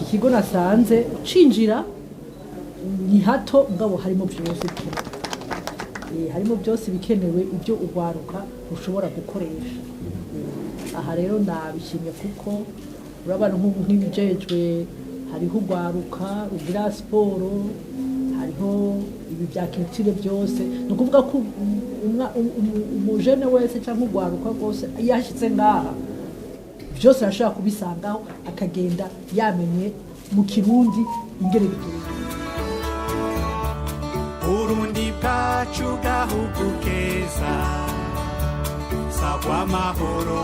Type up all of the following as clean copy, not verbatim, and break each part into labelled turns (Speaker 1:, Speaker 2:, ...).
Speaker 1: ikigo nasanze cinjira ni hato ngabo harimo byose harimo byose bikenewe ibyo ugwaruka ushobora gukoresha. Aha rero nabishimye kuko urabana nk'ibijejwe hariho ugwaruka ugira siporo, hariho ibi bya culture byose. No kuvuga ko umujene wese cyangwa ugwaruka rwose yashitse ngaha byose arashaka kubisangaho akagenda yamenye mu Kirundi ingere bigenda.
Speaker 2: Burundi bwacu gahugu keza sagwa mahoro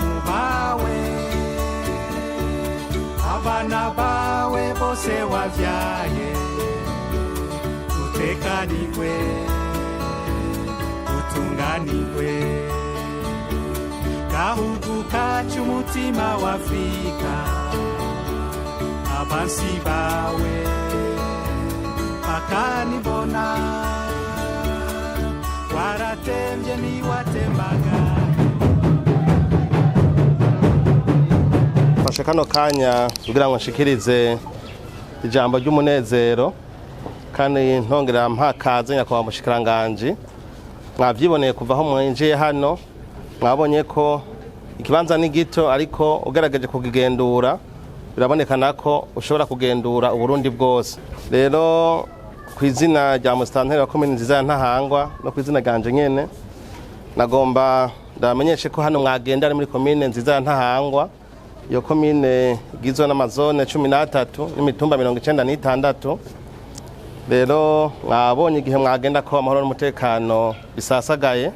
Speaker 2: mubawe abana bawe bose wavyaye utekanirwe utunganirwe gahugu kacu umutima wa Afrika abansi bawe akanibona waratemye niwatembaga.
Speaker 3: Fashe kano kanya kugira ngo nshikirize ijambo ry'umunezero kandi ntongera mpakaze nyakubahwa umushikiranganji. Mwavyiboneye kuva aho mwinjiye hano, mwabonye ko ikibanza ni gito ariko ugerageje kugigendura birabonekana ko ushobora kugendura Uburundi bwose. Rero kwizina rya musitanteri wa komine nziza ya Ntahangwa no kwizina ganje nyene nagomba ndamenyeshe ko hano mwagenda ari muri komine nziza ya Ntahangwa. Iyo komine igizwe n'amazone 13 n'imitumba 96. Rero mwabonye igihe mwagenda ko amahoro n'umutekano bisasagaye,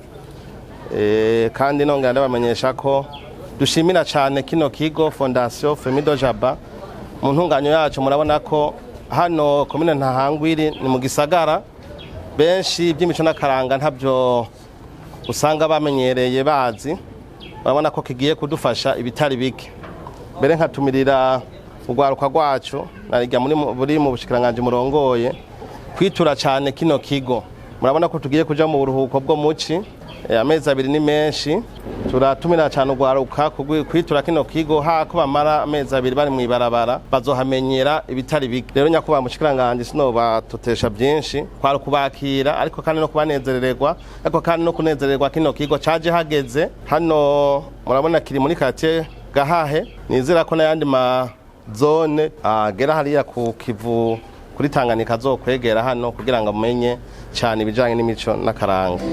Speaker 3: kandi nongera ndabamenyesha ko dushimira cyane kino kigo FondationFemidejabatIndataBurundi. Mu ntunganyo yacu murabona ko hano komine Ntahangwiri ni mu gisagara, benshi by'imico n'akaranga ntabyo usanga bamenyereye bazi. Urabona ko kigiye kudufasha ibitari bike. Mbere nkatumirira ugwaruka rwacu narijya muri mu bushikiranganji murongoye kwitura cyane kino kigo. Murabona ko tugiye kuja mu buruhuko bwo muci, amezi 2 ni menshi. Turatumira cyane ugwaruka kwitura kino kigo hako bamara amezi 2 bari mu ibarabara bazohamenyera ibitari bike. Rero nyakubahwa umushikiranganji sino batutesha byinshi kwari kubakira, ariko kandi no kubanezererwa, ariko kandi no kunezererwa kino kigo caje hageze hano. Murabona kiri muri quartier Gahahe, nizera ko n'ayandi ma zone agera hariya ku Kivu kuri Tanganyika zo kwegera hano kugira ngo mumenye cyane ibijanye n'imico n'akaranga.